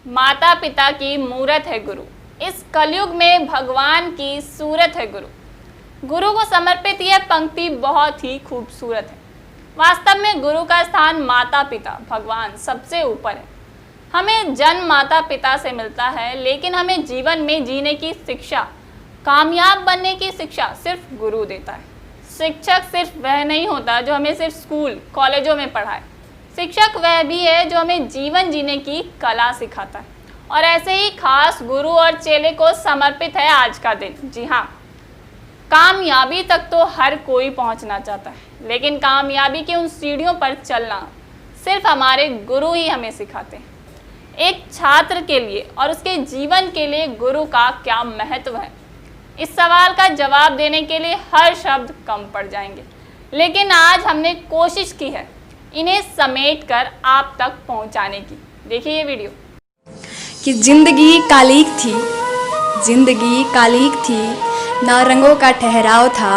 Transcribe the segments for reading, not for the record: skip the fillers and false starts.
माता पिता की मूरत है गुरु। इस कलयुग में भगवान की सूरत है गुरु। गुरु को समर्पित यह पंक्ति बहुत ही खूबसूरत है। वास्तव में गुरु का स्थान माता पिता भगवान सबसे ऊपर है। हमें जन्म माता पिता से मिलता है, लेकिन हमें जीवन में जीने की शिक्षा, कामयाब बनने की शिक्षा सिर्फ गुरु देता है। शिक्षक सिर्फ वह नहीं होता जो हमें सिर्फ स्कूल कॉलेजों में पढ़ाए। शिक्षक वह भी है जो हमें जीवन जीने की कला सिखाता है। और ऐसे ही खास गुरु और चेले को समर्पित है आज का दिन। जी हाँ, कामयाबी तक तो हर कोई पहुंचना चाहता है, लेकिन कामयाबी की उन सीढ़ियों पर चलना सिर्फ हमारे गुरु ही हमें सिखाते हैं। एक छात्र के लिए और उसके जीवन के लिए गुरु का क्या महत्व है, इस सवाल का जवाब देने के लिए हर शब्द कम पड़ जाएंगे, लेकिन आज हमने कोशिश की है इन्हें समेट कर आप तक पहुंचाने की। देखिए ये वीडियो। कि जिंदगी कालिक थी, जिंदगी कालिक थी, ना रंगों का ठहराव था।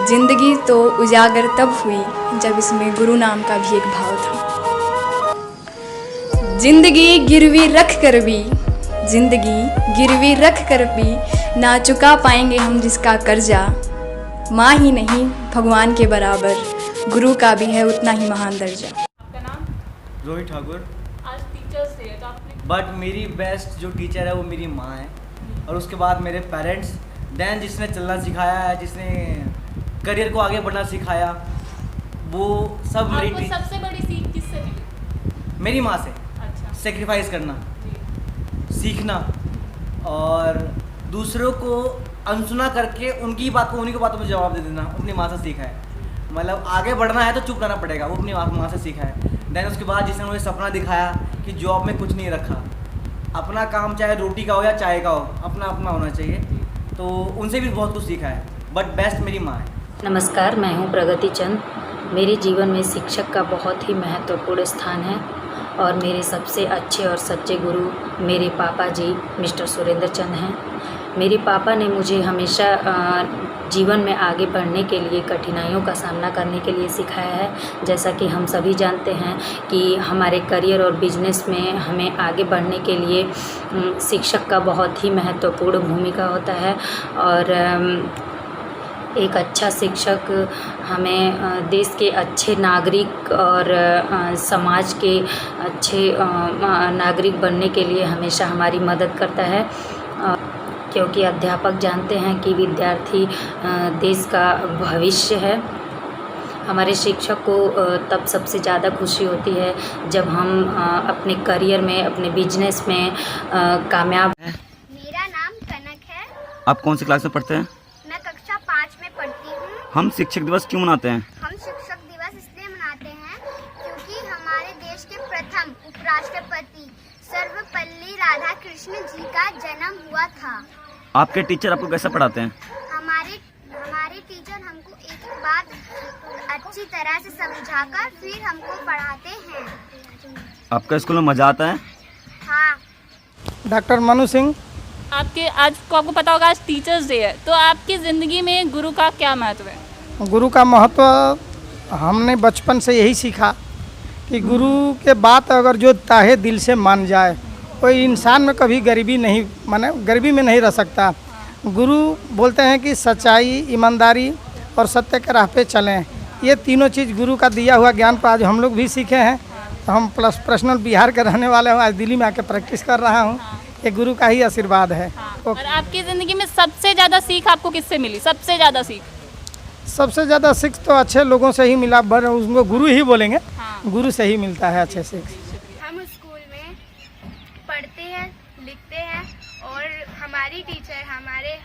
जिंदगी तो उजागर तब हुई जब इसमें गुरु नाम का भी एक भाव था। जिंदगी गिरवी रख कर भी, जिंदगी गिरवी रख कर भी ना चुका पाएंगे हम जिसका कर्जा। माँ ही नहीं भगवान के बराबर गुरु का भी है उतना ही महान दर्जा। आपका नाम? रोहित ठाकुर। आज टीचर्स डे है तो आपने बट मेरी बेस्ट जो टीचर है वो मेरी माँ है, और उसके बाद मेरे पेरेंट्स, देन जिसने चलना सिखाया है, जिसने करियर को आगे बढ़ना सिखाया, वो सब आपको मेरी सबसे बड़ी सीख किससे मिली? मेरी माँ से। अच्छा सेक्रीफाइस करना जी। सीखना और दूसरों को अनसुना करके उनकी बात को, उन्हीं की बातों में जवाब दे देना, अपनी माँ से सीखा है। मतलब आगे बढ़ना है तो चुप रहना पड़ेगा, वो अपनी माँ से सीखा है। देन उसके बाद जिसने मुझे सपना दिखाया कि जॉब में कुछ नहीं रखा, अपना काम चाहे रोटी का हो या चाय का हो, अपना अपना होना चाहिए, तो उनसे भी बहुत कुछ सीखा है। बट बेस्ट मेरी माँ है। नमस्कार, मैं हूं प्रगति चंद। मेरे जीवन में शिक्षक का बहुत ही महत्वपूर्ण स्थान है और मेरे सबसे अच्छे और सच्चे गुरु मेरे पापा जी मिस्टर सुरेंद्र चंद हैं। मेरे पापा ने मुझे हमेशा जीवन में आगे बढ़ने के लिए, कठिनाइयों का सामना करने के लिए सिखाया है। जैसा कि हम सभी जानते हैं कि हमारे करियर और बिजनेस में हमें आगे बढ़ने के लिए शिक्षक का बहुत ही महत्वपूर्ण भूमिका होता है। और एक अच्छा शिक्षक हमें देश के अच्छे नागरिक और समाज के अच्छे नागरिक बनने के लिए हमेशा हमारी मदद करता है, क्योंकि अध्यापक जानते हैं कि विद्यार्थी देश का भविष्य है। हमारे शिक्षक को तब सबसे ज़्यादा खुशी होती है जब हम अपने करियर में, अपने बिजनेस में कामयाब। मेरा नाम कनक है। आप कौन सी क्लास में पढ़ते हैं? मैं कक्षा 5 में पढ़ती हूँ। हम शिक्षक दिवस क्यों मनाते हैं? हम शिक्षक दिवस इसलिए मनाते हैं क्योंकि हमारे देश के प्रथम उपराष्ट्रपति सर्वपल्ली राधाकृष्ण जी का जन्म हुआ था। आपके टीचर आपको कैसा पढ़ाते हैं? हमारे टीचर हमको एक बात अच्छी तरह से समझाकर फिर हमको पढ़ाते हैं। आपका स्कूल में मजा आता है? हाँ। डॉक्टर मनु सिंह। आपको पता होगा आज टीचर्स डे है, तो आपकी ज़िंदगी में गुरु का क्या महत्व है? गुरु का महत्व हमने बचपन से यही सीखा कि गुरु के बात अगर जो ताहे दिल से मान जाए, कोई इंसान में कभी गरीबी में नहीं रह सकता। गुरु बोलते हैं कि सच्चाई, ईमानदारी और सत्य के राह पे चलें। ये तीनों चीज़ गुरु का दिया हुआ ज्ञान पर आज हम लोग भी सीखे हैं। तो हम पर्सनल बिहार के रहने वाले हूँ, आज दिल्ली में आके प्रैक्टिस कर रहा हूँ। ये गुरु का ही आशीर्वाद है। और आपकी ज़िंदगी में सबसे ज़्यादा सीख आपको किससे मिली? सबसे ज़्यादा सीख? सबसे ज़्यादा सीख तो अच्छे लोगों से ही मिला, उसको गुरु ही बोलेंगे। गुरु से ही मिलता है अच्छे सीख। हम स्कूल में पढ़ते हैं, लिखते हैं और हमारी टीचर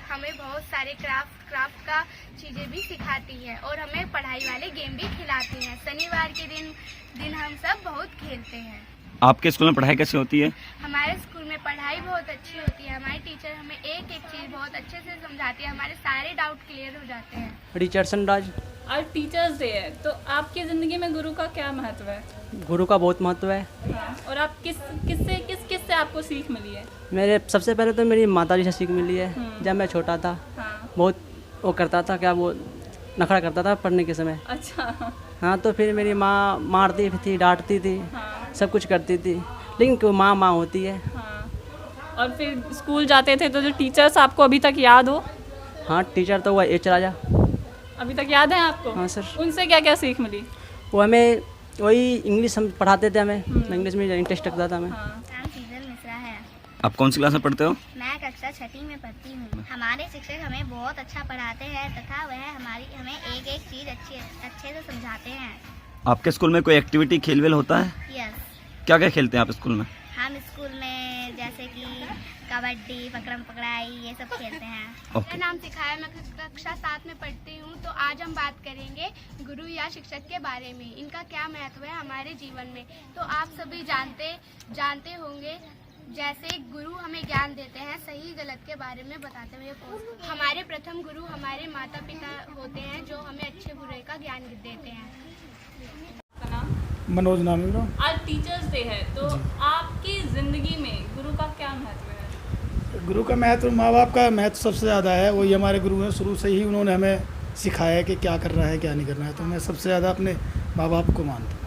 हमें बहुत सारे क्राफ्ट का चीज़ें भी सिखाती है और हमें पढ़ाई वाले गेम भी खिलाती हैं। शनिवार के दिन हम सब बहुत खेलते हैं। आपके स्कूल में पढ़ाई कैसी होती है? हमारे स्कूल में पढ़ाई बहुत अच्छी होती है। हमारी टीचर हमें एक एक चीज़ बहुत अच्छे से समझाती है, हमारे सारे डाउट क्लियर हो जाते हैं। रिचर्डसन राज। आज टीचर्स डे है, तो आपकी ज़िंदगी में गुरु का क्या महत्व है? गुरु का बहुत महत्व है। और आप किस से आपको सीख मिली है? मेरे सबसे पहले तो मेरी माता जी से सीख मिली है। जब मैं छोटा था बहुत वो करता था, क्या वो नखरा करता था पढ़ने के समय। अच्छा। हाँ, तो फिर मेरी माँ मारती थी, डांटती थी, सब कुछ करती थी, लेकिन कोई माँ माँ होती है। हाँ, और फिर स्कूल जाते थे तो जो टीचर्स आपको अभी तक याद हो? हाँ, टीचर तो हुआ एच राजा। अभी तक याद है आपको? हाँ सर। उनसे क्या क्या सीख मिली? वो हमें वही इंग्लिश हम पढ़ाते थे, हमें इंग्लिश में इंटरेस्ट रखता था हमें। हाँ। नाम सीजल मिश्रा है। आप कौन सी क्लास में पढ़ते हो? मैं कक्षा 6ठी में पढ़ती हूँ। हमारे शिक्षक हमें बहुत अच्छा पढ़ाते हैं तथा वह हमें एक एक चीज़ अच्छे से समझाते हैं। आपके स्कूल में कोई एक्टिविटी खेल वेल होता है? यस, क्या क्या खेलते हैं आप स्कूल में? हम स्कूल में जैसे कि कबड्डी, पकड़म पकड़ाई ये सब खेलते हैं। ओके। मेरा नाम सिखाया, मैं कक्षा 7 में पढ़ती हूँ। तो आज हम बात करेंगे गुरु या शिक्षक के बारे में, इनका क्या महत्व है हमारे जीवन में। तो आप सभी जानते होंगे, जैसे गुरु हमें ज्ञान देते हैं, सही गलत के बारे में बताते हुए। हमारे प्रथम गुरु हमारे माता पिता होते हैं जो हमें अच्छे बुरे का ज्ञान देते हैं। का नाम? मनोज नाम है मेरा। आज टीचर्स डे है, तो आपकी ज़िंदगी में गुरु का क्या महत्व है? गुरु का महत्व, माँ बाप का महत्व सबसे ज़्यादा है। वही हमारे गुरु हैं, शुरू से ही उन्होंने हमें सिखाया है कि क्या करना है क्या नहीं करना है। तो मैं सबसे ज़्यादा अपने माँ बाप को मानता हूँ।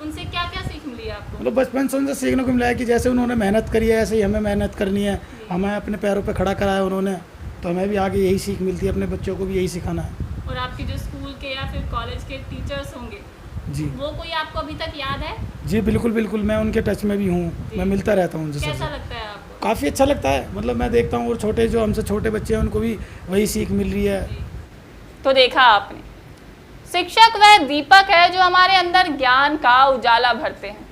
उनसे क्या क्या सीख मिली आपको? मतलब बचपन से उनसे सीखने को मिला है कि जैसे उन्होंने मेहनत करी है ऐसे ही हमें मेहनत करनी है। हमें अपने पैरों पे खड़ा कराया उन्होंने, तो हमें भी आगे यही सीख मिलती है, अपने बच्चों को भी यही सिखाना है। और आपके जो स्कूल के या फिर कॉलेज के टीचर्स होंगे, जी वो कोई आपको अभी तक याद है? जी बिल्कुल बिल्कुल, मैं उनके टच में भी हूँ, मैं मिलता रहता हूँ उनसे। कैसा लगता है आपको? काफ़ी अच्छा लगता है। मतलब मैं देखता हूँ और छोटे जो हमसे छोटे बच्चे हैं उनको भी वही सीख मिल रही है। तो देखा आपने, शिक्षक वह दीपक है जो हमारे अंदर ज्ञान का उजाला भरते हैं।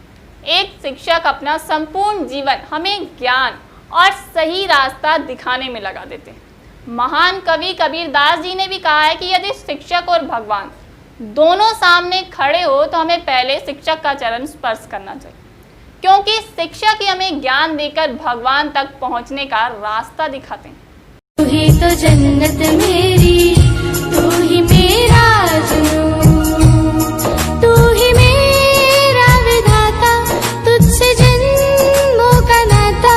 एक शिक्षक अपना संपूर्ण जीवन हमें ज्ञान और सही रास्ता दिखाने में लगा देते हैं। महान कवि कबीरदास जी ने भी कहा है कि यदि शिक्षक और भगवान दोनों सामने खड़े हो तो हमें पहले शिक्षक का चरण स्पर्श करना चाहिए, क्योंकि शिक्षक ही हमें ज्ञान देकर भगवान तक पहुंचने का रास्ता दिखाते हैं। तू ही तो जन्नत मेरी, तू ही मेरा जुनून, तू ही मेरा विधाता, तुझसे जन्मों का नाता,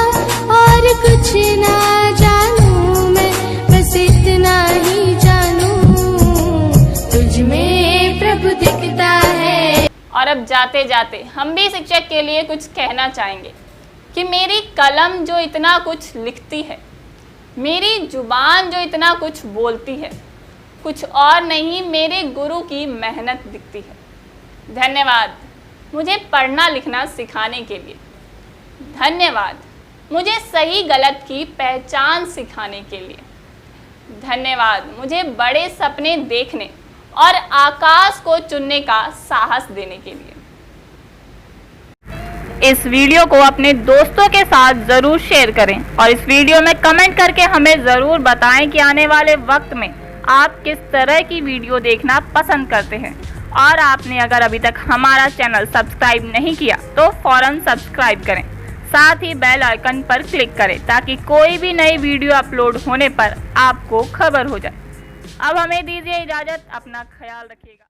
और कुछ ना जानूं मैं, बस इतना ही जानूं, तुझ में प्रभु दिखता है। और अब जाते जाते हम भी शिक्षक के लिए कुछ कहना चाहेंगे कि मेरी कलम जो इतना कुछ लिखती है, मेरी जुबान जो इतना कुछ बोलती है, कुछ और नहीं मेरे गुरु की मेहनत दिखती है। धन्यवाद मुझे पढ़ना लिखना सिखाने के लिए। धन्यवाद मुझे सही गलत की पहचान सिखाने के लिए। धन्यवाद मुझे बड़े सपने देखने और आकाश को चुनने का साहस देने के लिए। इस वीडियो को अपने दोस्तों के साथ ज़रूर शेयर करें और इस वीडियो में कमेंट करके हमें ज़रूर बताएं कि आने वाले वक्त में आप किस तरह की वीडियो देखना पसंद करते हैं। और आपने अगर अभी तक हमारा चैनल सब्सक्राइब नहीं किया तो फ़ौरन सब्सक्राइब करें, साथ ही बेल आइकन पर क्लिक करें ताकि कोई भी नई वीडियो अपलोड होने पर आपको खबर हो जाए। अब हमें दीजिए इजाज़त, अपना ख्याल रखिएगा।